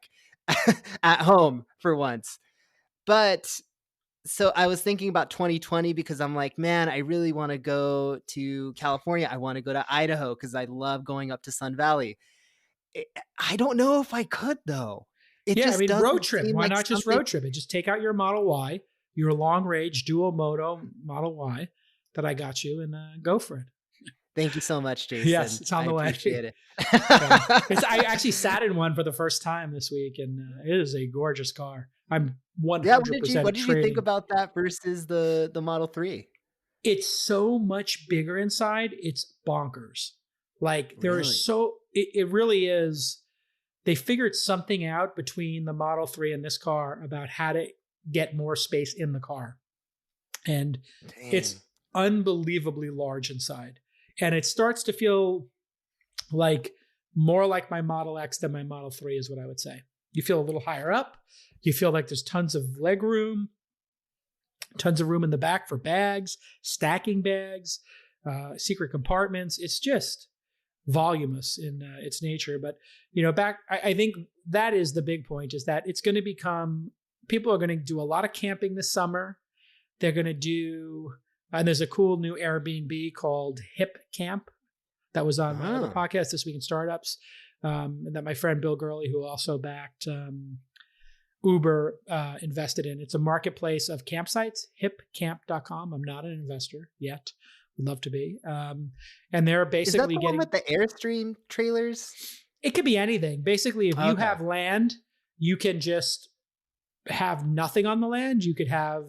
at home for once. But so I was thinking about 2020 because I'm like, man, I really want to go to California. I want to go to Idaho because I love going up to Sun Valley. I don't know if I could, though.
Road trip. Why not just road trip it? Just take out your Model Y, your long range dual moto Model Y that I got you, and go for it.
Thank you so much, Jason.
Yes, it's on the way.
Appreciate it.
I actually sat in one for the first time this week, and it is a gorgeous car. I'm 100%
what did you think about that versus the Model 3?
It's so much bigger inside. It's bonkers. Like there is it really is. They figured something out between the Model 3 and this car about how to get more space in the car. And it's unbelievably large inside. And it starts to feel like more like my Model X than my Model 3 is what I would say. You feel a little higher up. You feel like there's tons of leg room, tons of room in the back for bags, stacking bags, secret compartments. It's just voluminous in its nature. But, I think that is the big point, is that it's going to become, people are going to do a lot of camping this summer. They're going to do, and there's a cool new Airbnb called Hip Camp that was on the podcast This Week in Startups, and that my friend Bill Gurley, who also backed Uber invested in. It's a marketplace of campsites, hipcamp.com. I'm not an investor yet. Would love to be. And they're basically
Is that the one with the Airstream trailers?
It could be anything. Basically, if you have land, you can just have nothing on the land. You could have,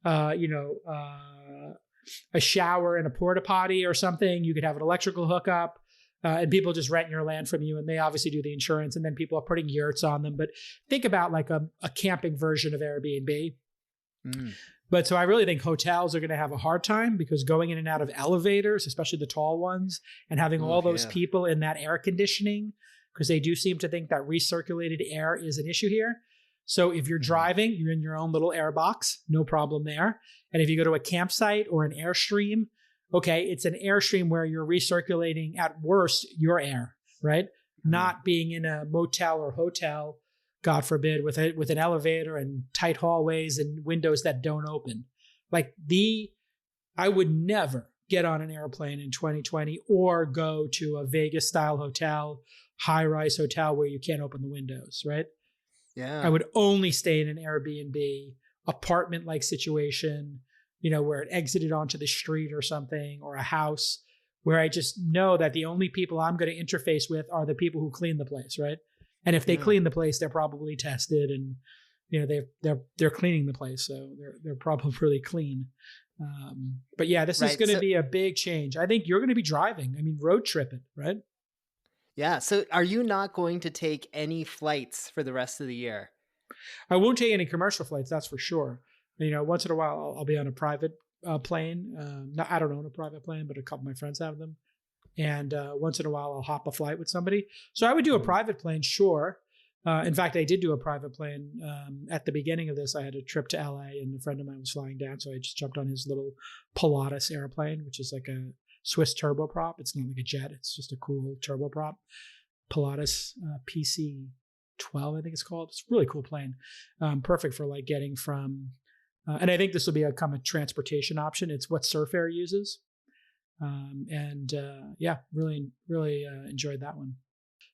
a shower and a porta potty or something. You could have an electrical hookup. And people just rent your land from you, and they obviously do the insurance, and then people are putting yurts on them. But think about like a camping version of Airbnb. But so I really think hotels are going to have a hard time, because going in and out of elevators, especially the tall ones, and having all those people in that air conditioning, because they do seem to think that recirculated air is an issue here. So if you're driving, you're in your own little air box, no problem there. And if you go to a campsite or an Airstream, okay, it's an Airstream where you're recirculating, at worst, your air, right? Not being in a motel or hotel, God forbid, with an elevator and tight hallways and windows that don't open. I would never get on an airplane in 2020 or go to a Vegas-style hotel, high-rise hotel where you can't open the windows, right?
Yeah.
I would only stay in an Airbnb, apartment-like situation, where it exited onto the street or something, or a house where I just know that the only people I'm going to interface with are the people who clean the place, right? And if they clean the place, they're probably tested, and they're cleaning the place, so they're probably really clean. But yeah, this is going to be a big change. I think you're going to be driving. I mean, road tripping, right?
Yeah. So are you not going to take any flights for the rest of the year?
I won't take any commercial flights, that's for sure. Once in a while, I'll be on a private plane. I don't own a private plane, but a couple of my friends have them. And once in a while, I'll hop a flight with somebody. So I would do a private plane, sure. In fact, I did do a private plane. At the beginning of this, I had a trip to LA, and a friend of mine was flying down. So I just jumped on his little Pilatus airplane, which is like a Swiss turboprop. It's not like a jet. It's just a cool turboprop. Pilatus PC-12, I think it's called. It's a really cool plane. Perfect for like getting from... and I think this will become a transportation option. It's what Surf Air uses. Really enjoyed that one.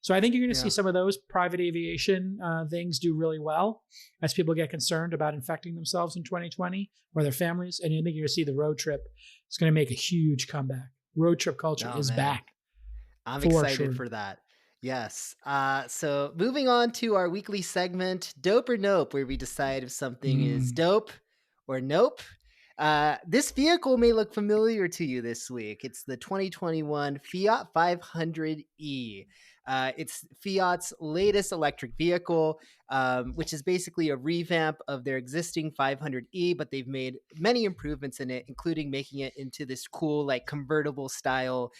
So I think you're going to see some of those private aviation things do really well as people get concerned about infecting themselves in 2020 or their families. And I think you're going to see the road trip. It's going to make a huge comeback. Road trip culture is back.
I'm excited for that. Yes. So moving on to our weekly segment, Dope or Nope, where we decide if something is dope or nope. This vehicle may look familiar to you this week. It's the 2021 Fiat 500e. It's Fiat's latest electric vehicle, which is basically a revamp of their existing 500e, but they've made many improvements in it, including making it into this cool, like convertible style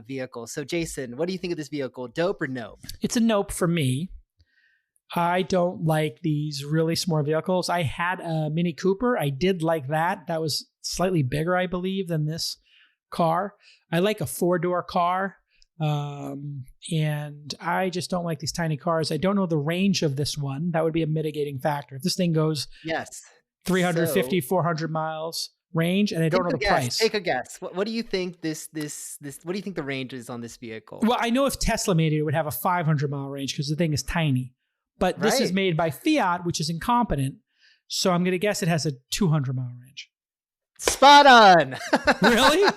vehicle. So Jason, what do you think of this vehicle? Dope or nope?
It's a nope for me. I don't like these really small vehicles. I had a Mini Cooper. I did like that. That was slightly bigger, I believe, than this car. I like a 4-door car. And I just don't like these tiny cars. I don't know the range of this one. That would be a mitigating factor. If this thing goes 350, 400 miles range, and I don't know the price.
Take a guess. What do you think what do you think the range is on this vehicle?
Well, I know if Tesla made it, it would have a 500-mile range because the thing is tiny. But this is made by Fiat, which is incompetent. So I'm going to guess it has a 200-mile range.
Spot on.
Really?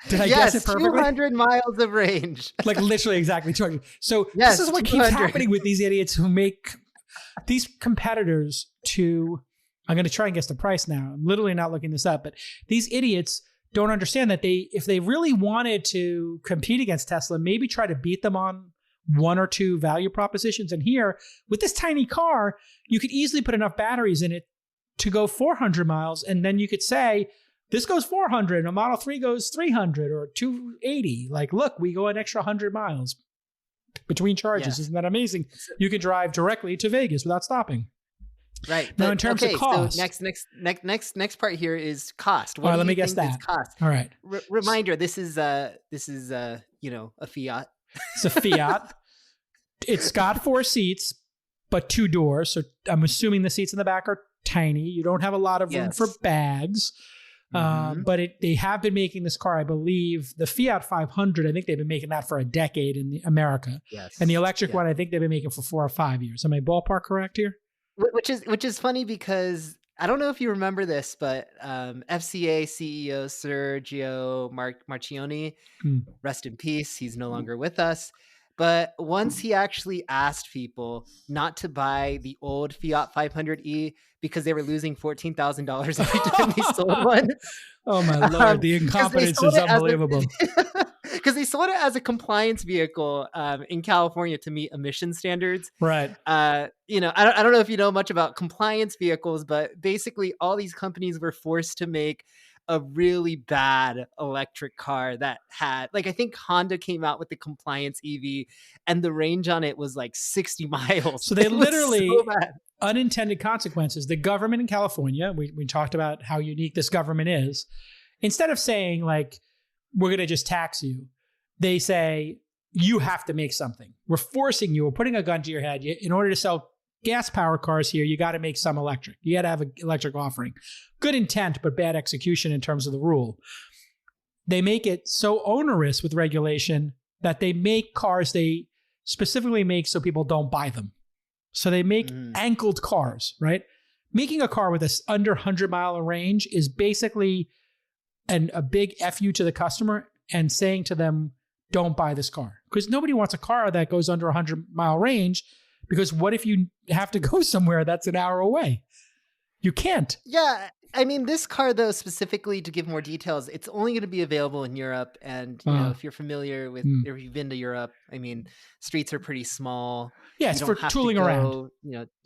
Did I guess it perfectly?
200 miles of range.
Like literally exactly 200. So this is what keeps happening with these idiots who make these competitors to, I'm going to try and guess the price now. I'm literally not looking this up, but these idiots don't understand that if they really wanted to compete against Tesla, maybe try to beat them on one or two value propositions. And here, with this tiny car, you could easily put enough batteries in it to go 400 miles. And then you could say, this goes 400 and a Model 3 goes 300 or 280. Like, look, we go an extra 100 miles between charges. Yes. Isn't that amazing? You can drive directly to Vegas without stopping.
Right.
Now, in terms of cost.
So next part here is cost.
All right, let me guess that.
Cost?
All right.
Reminder, this is a Fiat.
It's a Fiat. It's got 4 seats, but 2 doors. So I'm assuming the seats in the back are tiny. You don't have a lot of room for bags. But they have been making this car, I believe, the Fiat 500, I think they've been making that for a decade in America.
Yes.
And the electric one, I think they've been making for 4 or 5 years. Am I ballpark correct here?
Which is funny because I don't know if you remember this, but FCA CEO Sergio Marchioni,
Hmm.
rest in peace, he's no longer with us. But once he actually asked people not to buy the old Fiat 500e because they were losing $14,000 every time they sold one.
Oh my Lord, the incompetence is unbelievable.
Because they sold it as a compliance vehicle in California to meet emission standards.
Right.
I don't know if you know much about compliance vehicles, but basically all these companies were forced to make a really bad electric car that had, like, I think Honda came out with the compliance EV and the range on it was like 60 miles.
So they
It was
literally,
so bad.
unintended consequences. The government in California, we talked about how unique this government is. Instead of saying like, we're going to just tax you, they say, you have to make something. We're forcing you, we're putting a gun to your head. In order to sell gas powered cars here, you got to make some electric. You got to have an electric offering. Good intent, but bad execution in terms of the rule. They make it so onerous with regulation that they make cars they specifically make so people don't buy them. So they make ankled cars, right? Making a car with a under 100-mile range is basically a big FU to the customer and saying to them, don't buy this car. Because nobody wants a car that goes under 100-mile range, because what if you have to go somewhere that's an hour away? You can't.
Yeah. I mean, this car, though, specifically to give more details, it's only going to be available in Europe. And, if you're familiar with, if you've been to Europe, I mean, streets are pretty small.
Yeah, it's for tooling around.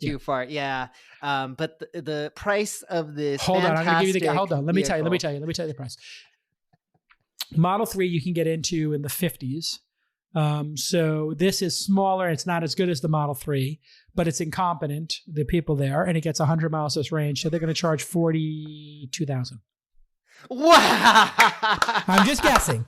Too far. Yeah. But the price of this.
Hold on. I'm going to give you the, hold on. Let me tell you the price. Model 3 you can get into in the 50s. So this is smaller. It's not as good as the Model 3, but it's incompetent, the people there, and it gets 100 miles this range. So they're going to charge $42,000.
Wow.
I'm just guessing.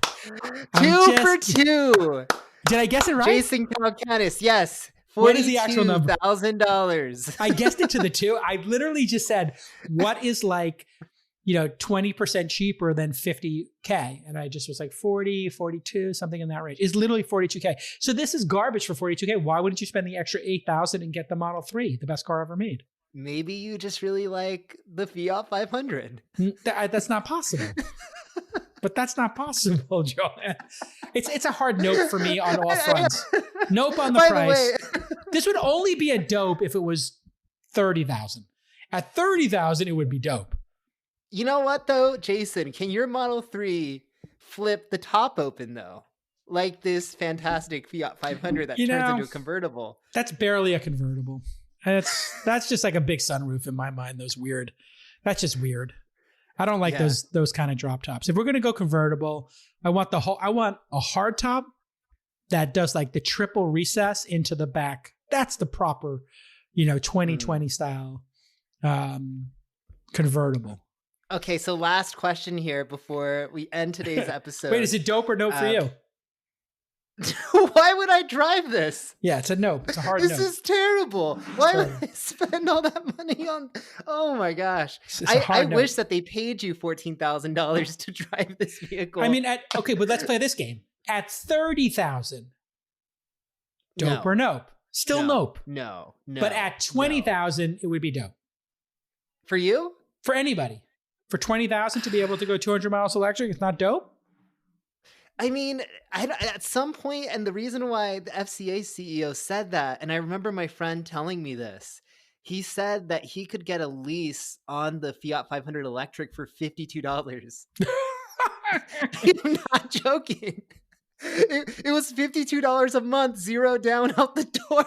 Two for two.
Did I guess it right?
Jason Calacanis, yes.
What is the actual number?
$42,000.
I guessed it to the two. I literally just said, what is like, 20% cheaper than 50K. And I just was like 40, 42, something in that range. It's literally 42K. So this is garbage for 42K. Why wouldn't you spend the extra $8,000 and get the Model 3, the best car ever made?
Maybe you just really like the Fiat 500.
That's not possible. But that's not possible, Johan. It's a hard nope for me on all fronts. Nope on the price. This would only be a dope if it was $30,000. At $30,000, it would be dope.
You know what, though, Jason? Can your Model 3 flip the top open, though? Like this fantastic Fiat 500 that turns into a convertible.
That's barely a convertible. That's just like a big sunroof in my mind. That's just weird. I don't like those kind of drop tops. If we're going to go convertible, I want a hard top that does like the triple recess into the back. That's the proper, 2020 style convertible.
Okay, so last question here before we end today's episode.
Wait, is it dope or nope for you?
Why would I drive this?
Yeah, it's a nope. It's a hard nope.
This is terrible. Why would I spend all that money on? Oh my gosh. I wish that they paid you $14,000 to drive this vehicle.
I mean, but let's play this game. At $30,000, dope or nope? Still nope.
No.
But at $20,000, it would be dope.
For you?
For anybody. For $20,000 to be able to go 200 miles electric, it's not dope?
I mean, at some point, and the reason why the FCA CEO said that, and I remember my friend telling me this, he said that he could get a lease on the Fiat 500 electric for $52. I'm not joking. It was $52 a month, zero down out the door.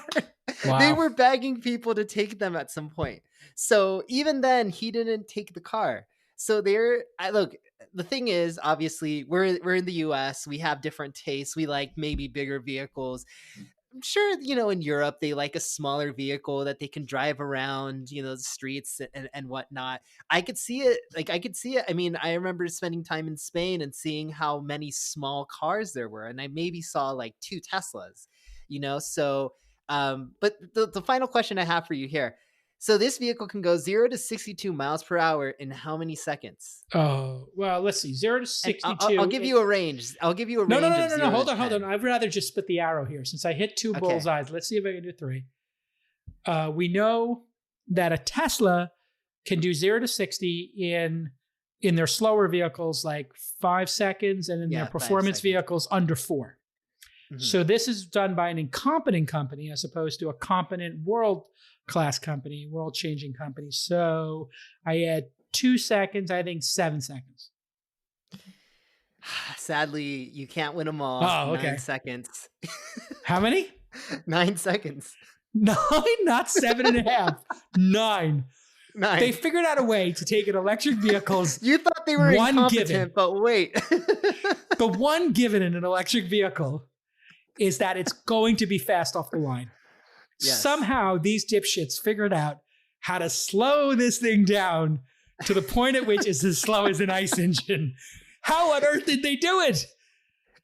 Wow. They were begging people to take them at some point. So even then, he didn't take the car. So look, the thing is, obviously, we're in the US. We have different tastes. We like maybe bigger vehicles. I'm sure, in Europe, they like a smaller vehicle that they can drive around, the streets and whatnot. I could see it. I mean, I remember spending time in Spain and seeing how many small cars there were. And I maybe saw like 2 Teslas, So, but the final question I have for you here. So this vehicle can go 0 to 62 miles per hour in how many seconds?
Oh, well, let's see. 0 to 62.
I'll give you a range. I'll give you a range.
No. Hold on. I'd rather just split the arrow here. Since I hit 2 bullseyes, let's see if I can do 3. We know that a Tesla can do 0 to 60 in their slower vehicles like 5 seconds, and in their performance vehicles under 4. Mm-hmm. So this is done by an incompetent company as opposed to a competent world-class company, world-changing company. So I had 2 seconds, I think 7 seconds.
Sadly, you can't win them all.
Oh, okay.
9 seconds.
How many?
9 seconds.
9, not 7.5. 9. They figured out a way to take an electric vehicle's
You thought they were incompetent, given, but wait.
The one given in an electric vehicle is that it's going to be fast off the line. Yes. Somehow these dipshits figured out how to slow this thing down to the point at which it's as slow as an ice engine. How on earth did they do it?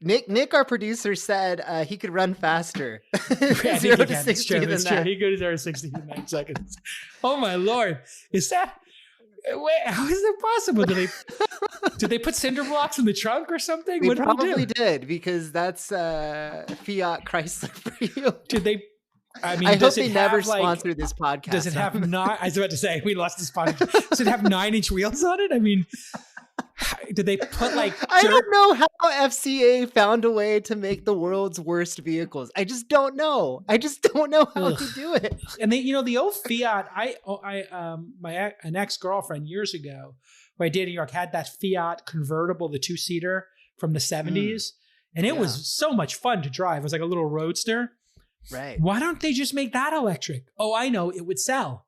Nick, our producer, said he could run faster.
Yeah, 0 to 60 than that. He could 0 to 60 in 9 seconds. Oh my Lord. Is that... Wait, how is that possible? Did they put cinder blocks in the trunk or something?
They probably did, because that's Fiat Chrysler for you.
Did they? I mean,
I hope they never sponsor this podcast.
Does it have 9? I was about to say, we lost this podcast. Does it have 9-inch wheels on it? I mean, did they put like...
I don't know how FCA found a way to make the world's worst vehicles. I just don't know. I just don't know how to do it.
And they, the old Fiat, an ex-girlfriend years ago, who I dated in New York, had that Fiat convertible, the 2-seater from the 70s. And it was so much fun to drive. It was like a little roadster.
Right.
Why don't they just make that electric? Oh, I know. It would sell.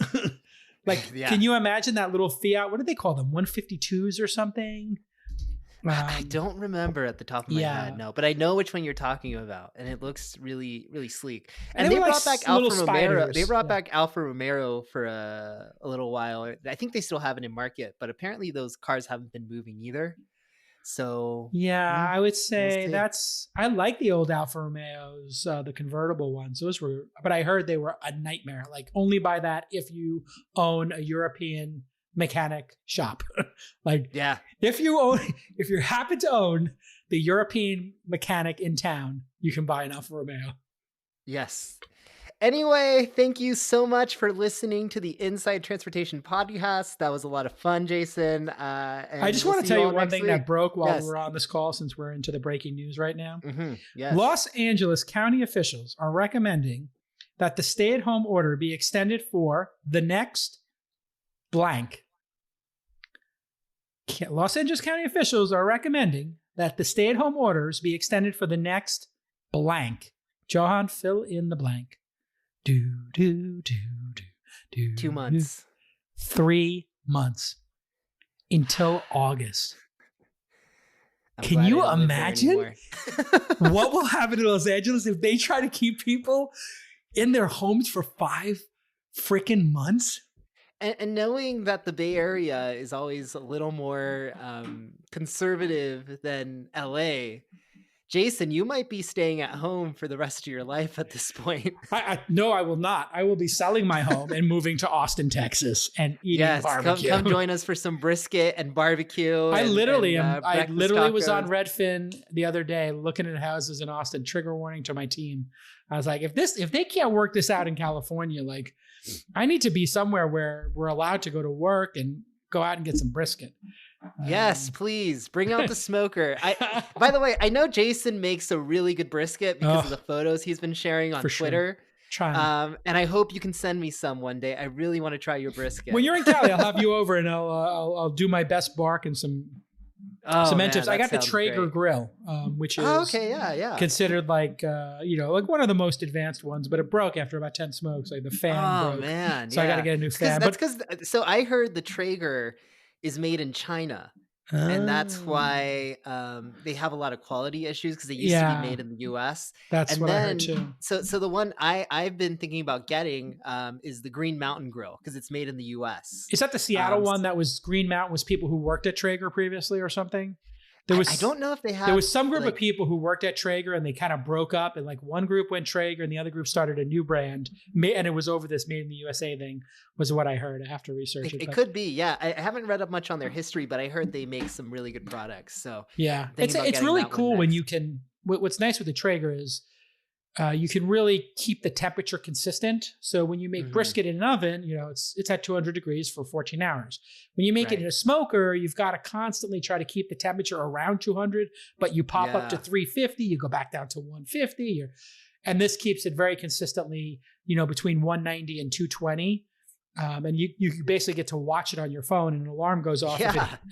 Can you imagine that little Fiat? What do they call them? 152s or something?
I don't remember at the top of my head, no, but I know which one you're talking about, and it looks really, really sleek. And they brought back Alfa Romero. They brought back Alfa Romero for a little while. I think they still have it in market, but apparently those cars haven't been moving either. So
I would say I like the old Alfa Romeos, the convertible ones. Those were, but I heard they were a nightmare. Like, only buy that if you own a European mechanic shop. If you happen to own the European mechanic in town, you can buy an Alfa Romeo.
Yes. Anyway, thank you so much for listening to the Inside Transportation podcast. That was a lot of fun, Jason. And
I just want to tell you one thing that broke while we were on this call, since we're into the breaking news right now.
Mm-hmm. Yes.
Los Angeles County officials are recommending that the stay-at-home order be extended for the next blank. Los Angeles County officials are recommending that the stay-at-home orders be extended for the next blank. Johan, fill in the blank. 2
months.
3 months. Until August. Can you imagine what will happen in Los Angeles if they try to keep people in their homes for 5 freaking months?
And knowing that the Bay Area is always a little more conservative than LA, Jason, you might be staying at home for the rest of your life at this point.
No, I will not. I will be selling my home and moving to Austin, Texas, and eating barbecue.
Come join us for some brisket and barbecue.
I literally was on Redfin the other day looking at houses in Austin. Trigger warning to my team. I was like, if they can't work this out in California, like, I need to be somewhere where we're allowed to go to work and go out and get some brisket.
Yes, please bring out the smoker. By the way, I know Jason makes a really good brisket because of the photos he's been sharing on Twitter.
Sure.
And I hope you can send me some one day. I really want to try your brisket.
When you're in Cali, I'll have you over and I'll do my best bark and some Mentos. I got the Traeger grill, which is considered like like one of the most advanced ones, but it broke after about 10 smokes. Like the fan broke.
Man,
so I got to get a new fan.
So I heard the Traeger is made in China. And that's why they have a lot of quality issues, because they used to be made in the US.
That's what I heard too.
So the one I've been thinking about getting is the Green Mountain Grill, because it's made in the US.
Is that the Seattle one that was Green Mountain was people who worked at Traeger previously or something? I
don't know if they have.
There was some group of people who worked at Traeger and they kind of broke up, and like one group went Traeger and the other group started a new brand, and it was over this made in the USA thing, was what I heard after research.
It could be, yeah. I haven't read up much on their history, but I heard they make some really good products. So
yeah, it's really cool when you can. What's nice with the Traeger is you can really keep the temperature consistent. So when you make brisket in an oven, it's at 200 degrees for 14 hours. When you make it in a smoker, you've got to constantly try to keep the temperature around 200, but you pop up to 350, you go back down to 150, and this keeps it very consistently, between 190 and 220. And you basically get to watch it on your phone, and an alarm goes off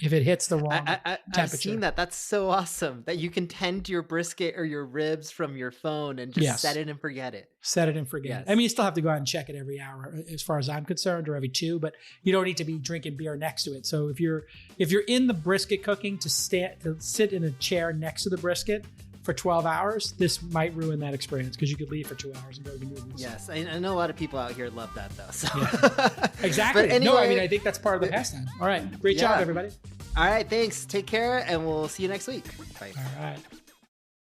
if it hits the wrong temperature.
I've seen that. That's so awesome that you can tend your brisket or your ribs from your phone and just set it and forget it.
Set it and forget it. I mean, you still have to go out and check it every hour, as far as I'm concerned, or every 2, but you don't need to be drinking beer next to it. So if you're in the brisket cooking to sit in a chair next to the brisket for 12 hours, this might ruin that experience, because you could leave for 2 hours and go to the movies.
Yes, I know a lot of people out here love that though. So.
Yeah. Exactly.
But anyway,
no, I mean, I think that's part of the pastime. All right. Great job, everybody.
All right. Thanks. Take care, and we'll see you next week. Bye.
All right.